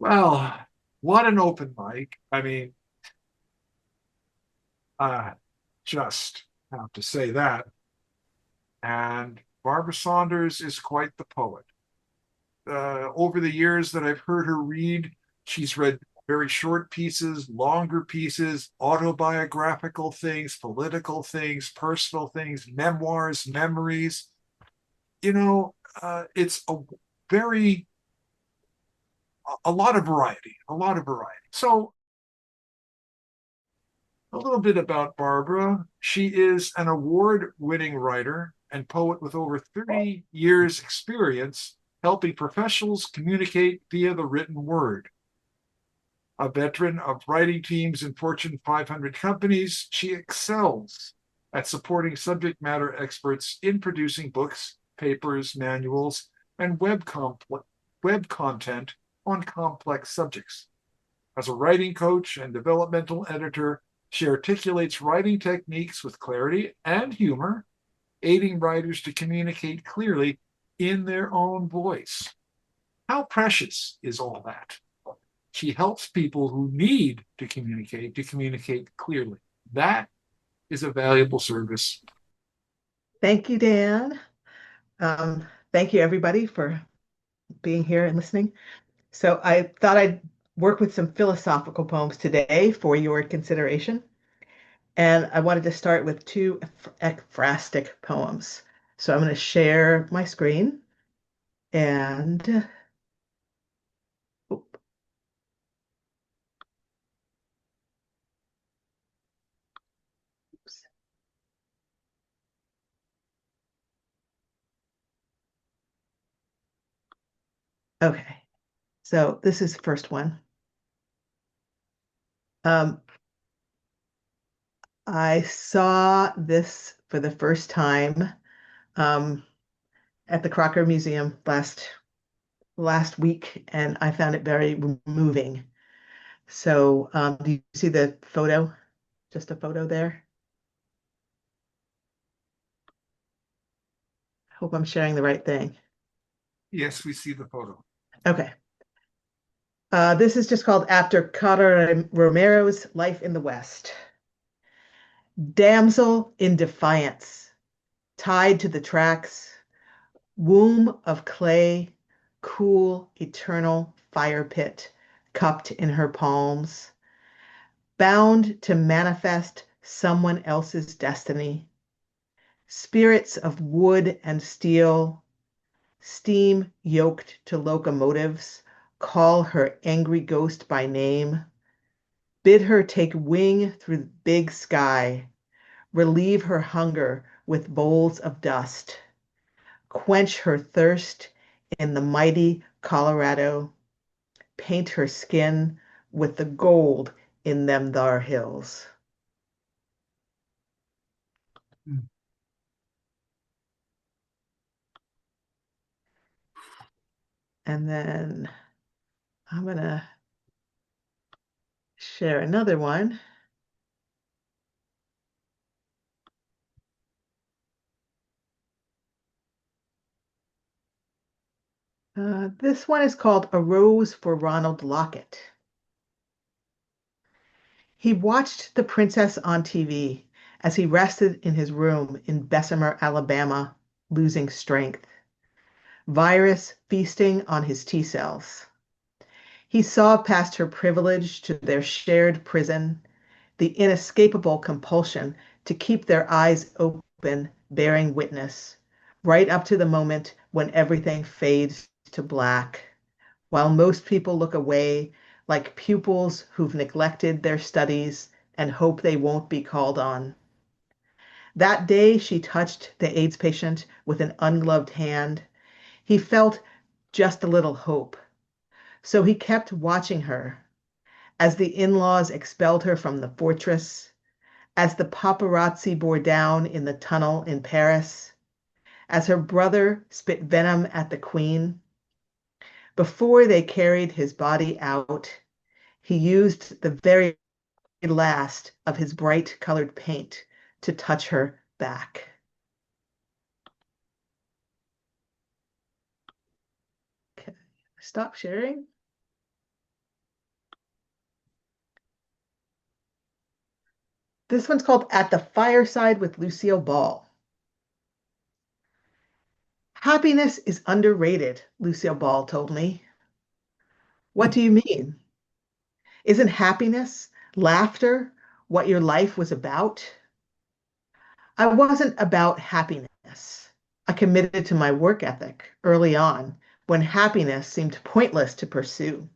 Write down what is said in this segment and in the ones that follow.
Well, what an open mic. I mean, uh, just have to say that. And Barbara Saunders is quite the poet. Over the years that I've heard her read, she's read very short pieces, longer pieces, autobiographical things, political things, personal things, memoirs, memories. It's very, a lot of variety, a lot of variety. So a little bit about Barbara. She is an award winning writer and poet with over 30 years' experience helping professionals communicate via the written word. A veteran of writing teams in Fortune 500 companies, she excels at supporting subject matter experts in producing books, papers, manuals, and web content on complex subjects. As a writing coach and developmental editor, she articulates writing techniques with clarity and humor, aiding writers to communicate clearly in their own voice. How precious is all that? She helps people who need to communicate clearly. That is a valuable service. Thank you, Dan. Thank you, everybody, for being here and listening. So, I thought I'd work with some philosophical poems today for your consideration. And I wanted to start with two ekphrastic poems. So, I'm going to share my screen and, oop, oops. Okay. So, this is the first one. Um, I saw this for the first time um, at the Crocker Museum last week, and I found it very moving. So, do you see the photo? Just a photo there. Hope I'm sharing the right thing. Yes, we see the photo. Okay. This is just called After Carter Romero's Life in the West. Damsel in defiance, tied to the tracks, womb of clay, cool, eternal fire pit, cupped in her palms, bound to manifest someone else's destiny. Spirits of wood and steel, steam yoked to locomotives, call her angry ghost by name, bid her take wing through the big sky, relieve her hunger with bowls of dust, quench her thirst in the mighty Colorado, paint her skin with the gold in them thar hills. And then I'm gonna share another one. This one is called A Rose for Ronald Lockett. He watched the princess on TV as he rested in his room in Bessemer, Alabama, losing strength, virus feasting on his T cells. He saw past her privilege to their shared prison, the inescapable compulsion to keep their eyes open, bearing witness, right up to the moment when everything fades to black, while most people look away like pupils who've neglected their studies and hope they won't be called on. That day, she touched the AIDS patient with an ungloved hand. He felt just a little hope. So he kept watching her as the in laws expelled her from the fortress, as the paparazzi bore down in the tunnel in Paris, as her brother spit venom at the queen. Before they carried his body out, he used the very last of his bright colored paint to touch her back. Okay. Stop sharing. This one's called At the Fireside with Lucille Ball. Happiness is underrated, Lucille Ball told me. What do you mean? Isn't happiness, laughter, what your life was about? I wasn't about happiness. I committed to my work ethic early on when happiness seemed pointless to pursue.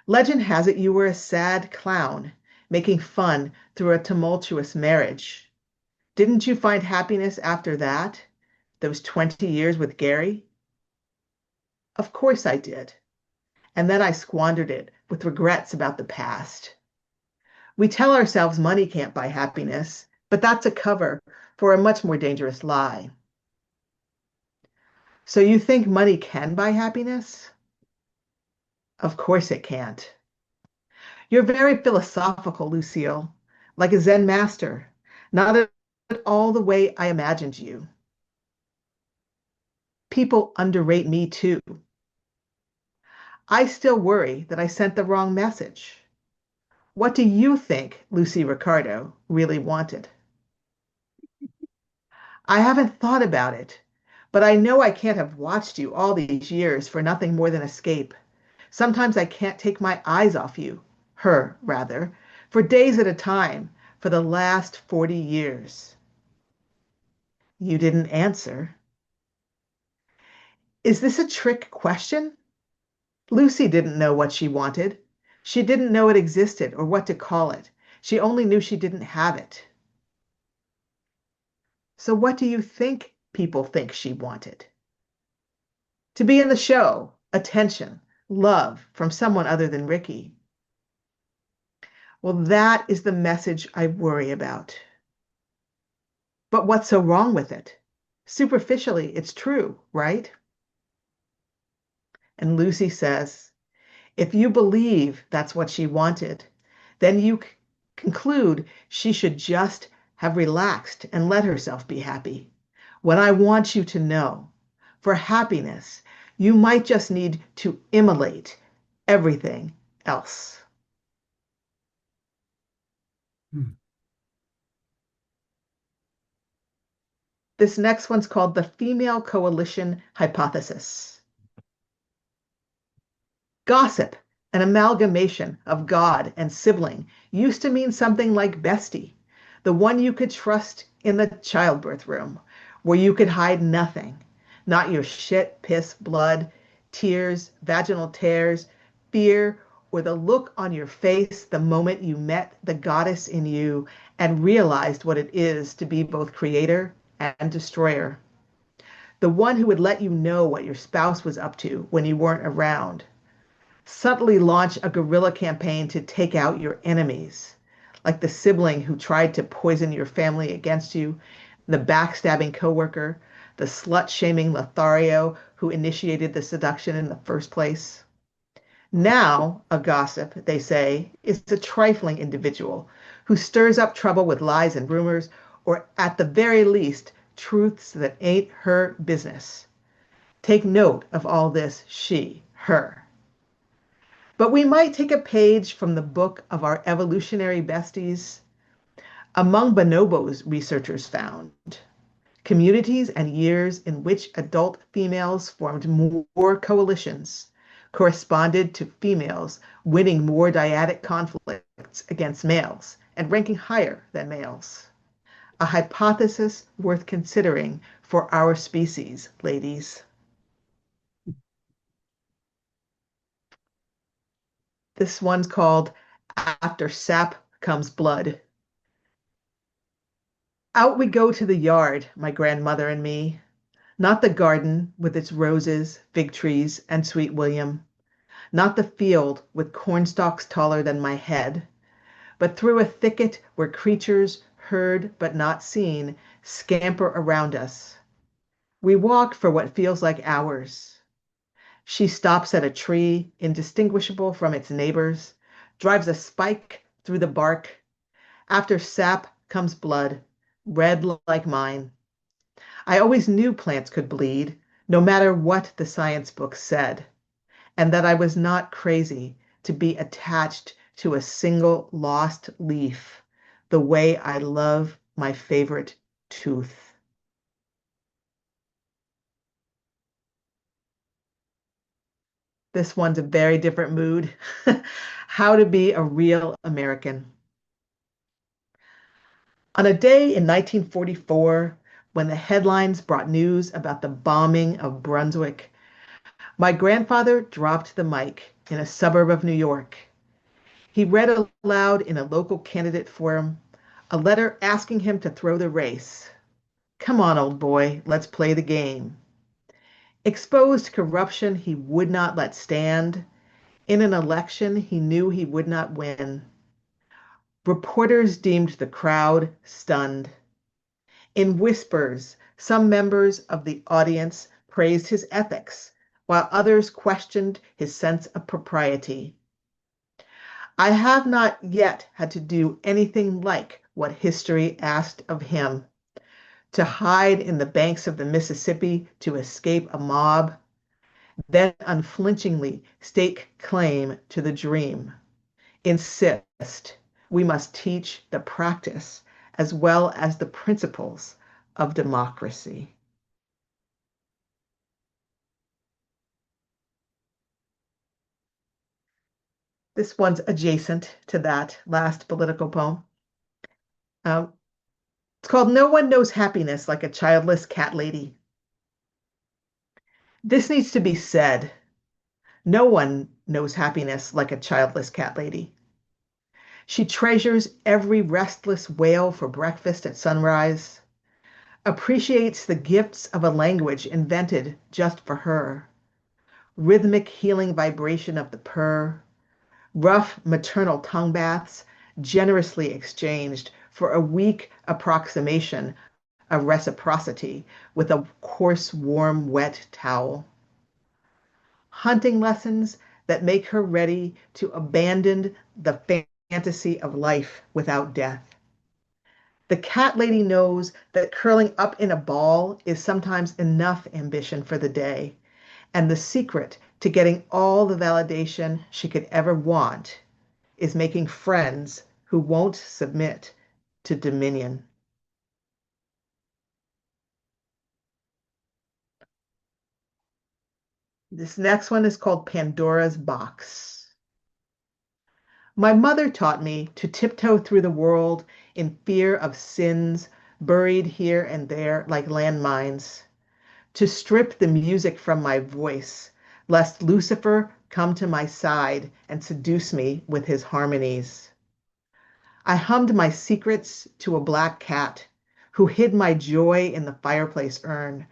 Legend has it you were a sad clown, making fun through a tumultuous marriage. Didn't you find happiness after that? Those 20 years with Gary? Of course I did. And then I squandered it with regrets about the past. We tell ourselves money can't buy happiness, but that's a cover for a much more dangerous lie. So you think money can buy happiness? Of course it can't. You're very philosophical, Lucille, like a Zen master, not at all the way I imagined you. People underrate me too. I still worry that I sent the wrong message. What do you think Lucy Ricardo really wanted? I haven't thought about it, but I know I can't have watched you all these years for nothing more than escape. Sometimes I can't take my eyes off you, her rather, for days at a time for the last 40 years. You didn't answer. Is this a trick question? Lucy didn't know what she wanted. She didn't know it existed or what to call it. She only knew she didn't have it. So what do you think people think she wanted? To be in the show, attention, love from someone other than Ricky. Well, that is the message I worry about. But what's so wrong with it? Superficially, it's true, right? And Lucy says, if you believe that's what she wanted, then you conclude she should just have relaxed and let herself be happy. What I want you to know, for happiness, you might just need to immolate everything else. Hmm. This next one's called the Female Coalition Hypothesis. Gossip, an amalgamation of God and sibling, used to mean something like bestie, the one you could trust in the childbirth room, where you could hide nothing, not your shit, piss, blood, tears, vaginal tears, fear, or the look on your face the moment you met the goddess in you and realized what it is to be both creator and destroyer. The one who would let you know what your spouse was up to when you weren't around, subtly launch a guerrilla campaign to take out your enemies, like the sibling who tried to poison your family against you, the backstabbing coworker, the slut-shaming Lothario who initiated the seduction in the first place. Now, a gossip, they say, is a trifling individual who stirs up trouble with lies and rumors, or at the very least, truths that ain't her business. Take note of all this she, her. But we might take a page from the book of our evolutionary besties. Among bonobos, researchers found communities and years in which adult females formed more coalitions corresponded to females winning more dyadic conflicts against males and ranking higher than males. A hypothesis worth considering for our species, ladies. This one's called After Sap Comes Blood. Out we go to the yard, my grandmother and me. Not the garden with its roses, fig trees, and sweet William. Not the field with cornstalks taller than my head, but through a thicket where creatures, heard but not seen, scamper around us. We walk for what feels like hours. She stops at a tree, indistinguishable from its neighbors, drives a spike through the bark. After sap comes blood, red like mine. I always knew plants could bleed, no matter what the science books said, and that I was not crazy to be attached to a single lost leaf, the way I love my favorite tooth. This one's a very different mood. How to be a real American. On a day in 1944, when the headlines brought news about the bombing of Brunswick, my grandfather dropped the mic in a suburb of New York. He read aloud in a local candidate forum a letter asking him to throw the race. Come on, old boy, let's play the game. Exposed corruption he would not let stand. In an election he knew he would not win. Reporters deemed the crowd stunned. In whispers, some members of the audience praised his ethics, while others questioned his sense of propriety. I have not yet had to do anything like what history asked of him to hide in the banks of the Mississippi to escape a mob, then unflinchingly stake claim to the dream. Insist we must teach the practice as well as the principles of democracy. This one's adjacent to that last political poem. Um, it's called No One Knows Happiness Like a Childless Cat Lady. This needs to be said. No one knows happiness like a childless cat lady. She treasures every restless wail for breakfast at sunrise, appreciates the gifts of a language invented just for her, rhythmic healing vibration of the purr, rough maternal tongue baths generously exchanged for a weak approximation of reciprocity with a coarse, warm, wet towel. Hunting lessons that make her ready to abandon the fantasy of life without death. The cat lady knows that curling up in a ball is sometimes enough ambition for the day, and the secret to getting all the validation she could ever want is making friends who won't submit to dominion. This next one is called Pandora's Box. My mother taught me to tiptoe through the world in fear of sins buried here and there like landmines, to strip the music from my voice, lest Lucifer come to my side and seduce me with his harmonies. I hummed my secrets to a black cat who hid my joy in the fireplace urn,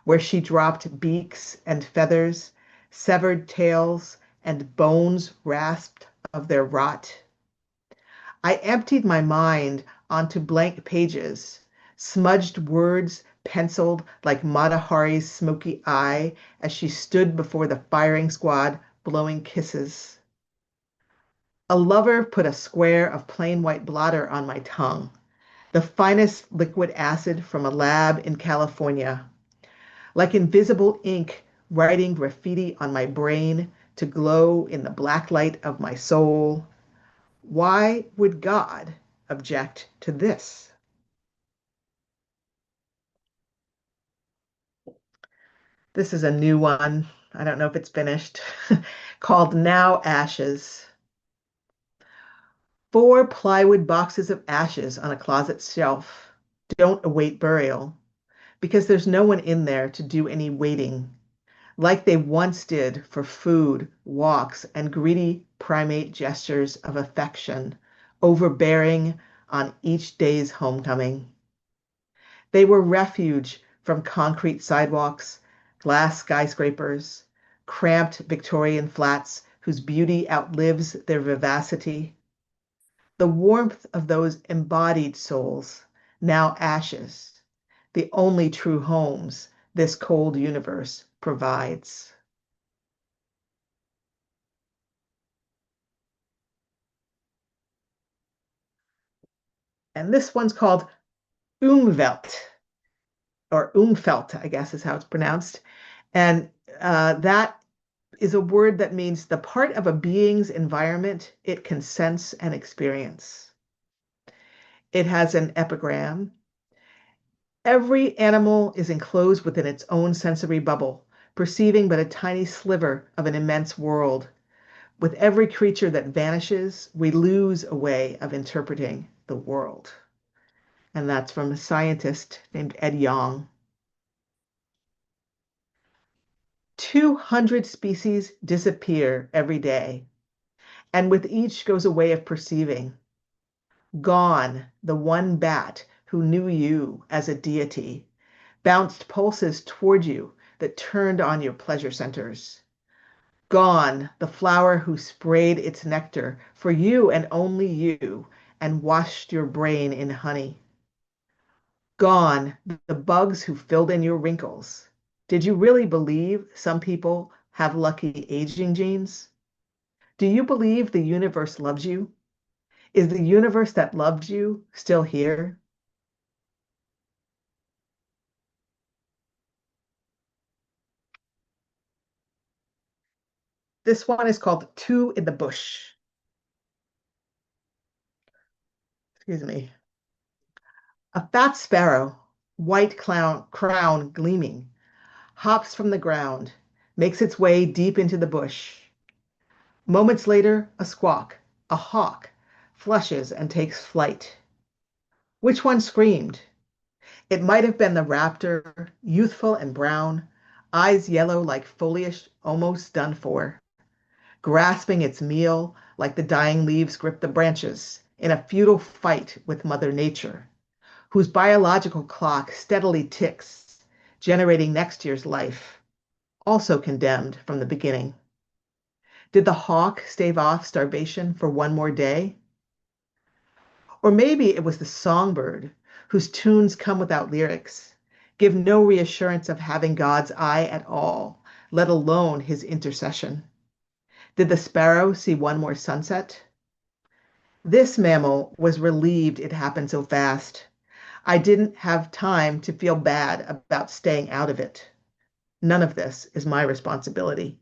where she dropped beaks and feathers, severed tails, and bones rasped of their rot. I emptied my mind onto blank pages, smudged words penciled like Mata Hari's smoky eye as she stood before the firing squad blowing kisses. A lover put a square of plain white blotter on my tongue, the finest liquid acid from a lab in California, like invisible ink writing graffiti on my brain to glow in the black light of my soul. Why would God object to this? This is a new one. I don't know if it's finished, called Now Ashes. 4 plywood boxes of ashes on a closet shelf don't await burial because there's no one in there to do any waiting, like they once did for food, walks, and greedy primate gestures of affection, overbearing on each day's homecoming. They were refuge from concrete sidewalks, glass skyscrapers, cramped Victorian flats whose beauty outlives their vivacity. The warmth of those embodied souls, now ashes, the only true homes this cold universe provides. And this one's called Umwelt, or Umfelt, I guess is how it's pronounced. And that is a word that means the part of a being's environment it can sense and experience. It has an epigram. Every animal is enclosed within its own sensory bubble, perceiving but a tiny sliver of an immense world. With every creature that vanishes, we lose a way of interpreting the world. And that's from a scientist named Ed Yong. 200 species disappear every day, and with each goes a way of perceiving. Gone, the one bat who knew you as a deity, bounced pulses toward you that turned on your pleasure centers. Gone, the flower who sprayed its nectar for you and only you and washed your brain in honey. Gone, the bugs who filled in your wrinkles. Did you really believe some people have lucky aging genes? Do you believe the universe loves you? Is the universe that loved you still here? This one is called Two in the Bush. Excuse me. A fat sparrow, white crown gleaming, hops from the ground, makes its way deep into the bush. Moments later, a squawk, a hawk, flushes and takes flight. Which one screamed? It might have been the raptor, youthful and brown, eyes yellow like foliage almost done for, grasping its meal like the dying leaves grip the branches in a futile fight with Mother Nature, whose biological clock steadily ticks, generating next year's life, also condemned from the beginning. Did the hawk stave off starvation for one more day? Or maybe it was the songbird whose tunes come without lyrics, give no reassurance of having God's eye at all, let alone his intercession. Did the sparrow see one more sunset? This mammal was relieved it happened so fast. I didn't have time to feel bad about staying out of it. None of this is my responsibility.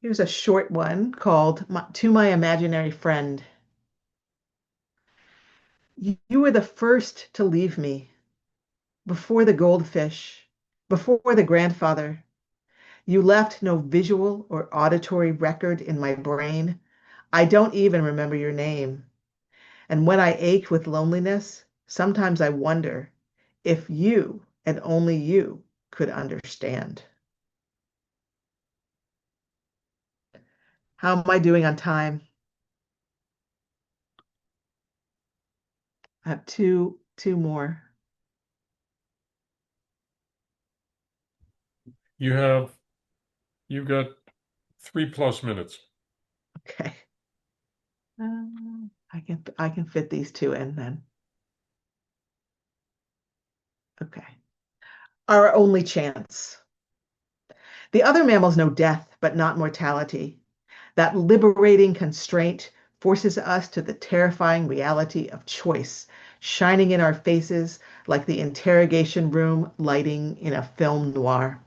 Here's a short one called To My Imaginary Friend. You were the first to leave me, before the goldfish, before the grandfather. You left no visual or auditory record in my brain. I don't even remember your name. And when I ache with loneliness, sometimes I wonder if you and only you could understand. How am I doing on time? I have two more. You have you've got 3+ minutes. Okay. I can fit these two in then. Okay. Our only chance. The other mammals know death, but not mortality. That liberating constraint forces us to the terrifying reality of choice, shining in our faces like the interrogation room lighting in a film noir.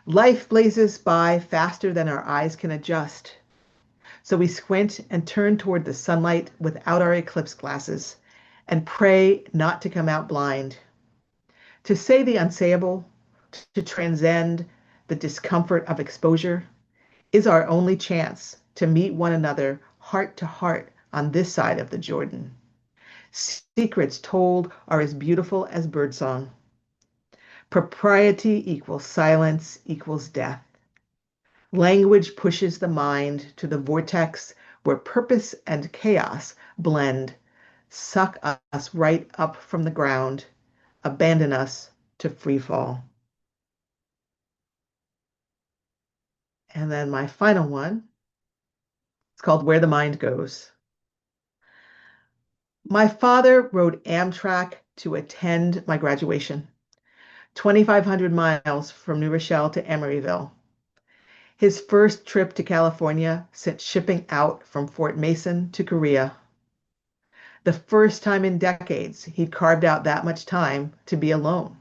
Life blazes by faster than our eyes can adjust. So we squint and turn toward the sunlight without our eclipse glasses and pray not to come out blind. To say the unsayable, to transcend the discomfort of exposure, is our only chance to meet one another heart to heart on this side of the Jordan. Secrets told are as beautiful as birdsong. Propriety equals silence equals death. Language pushes the mind to the vortex where purpose and chaos blend, suck us right up from the ground, abandon us to free fall. And then my final one, it's called Where the Mind Goes. My father rode Amtrak to attend my graduation, 2,500 miles from New Rochelle to Emeryville. His first trip to California sent shipping out from Fort Mason to Korea. The first time in decades he'd carved out that much time to be alone.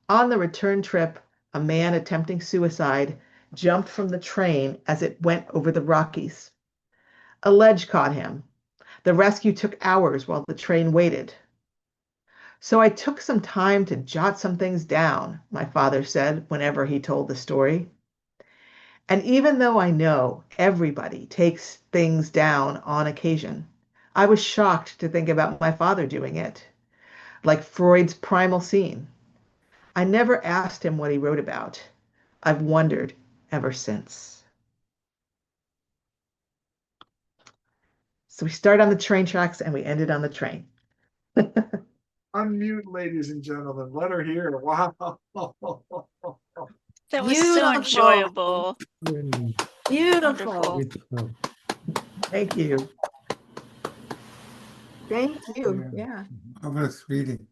On the return trip, a man attempting suicide, jumped from the train as it went over the Rockies. A ledge caught him. The rescue took hours while the train waited. So I took some time to jot some things down, my father said whenever he told the story. And even though I know everybody takes things down on occasion, I was shocked to think about my father doing it, like Freud's primal scene. I never asked him what he wrote about. I've wondered ever since. So we start on the train tracks and we ended on the train. Unmute, ladies and gentlemen. Let her hear. Wow. That was so enjoyable. Beautiful. Wonderful. Thank you. Thank you. Yeah. Marvelous reading.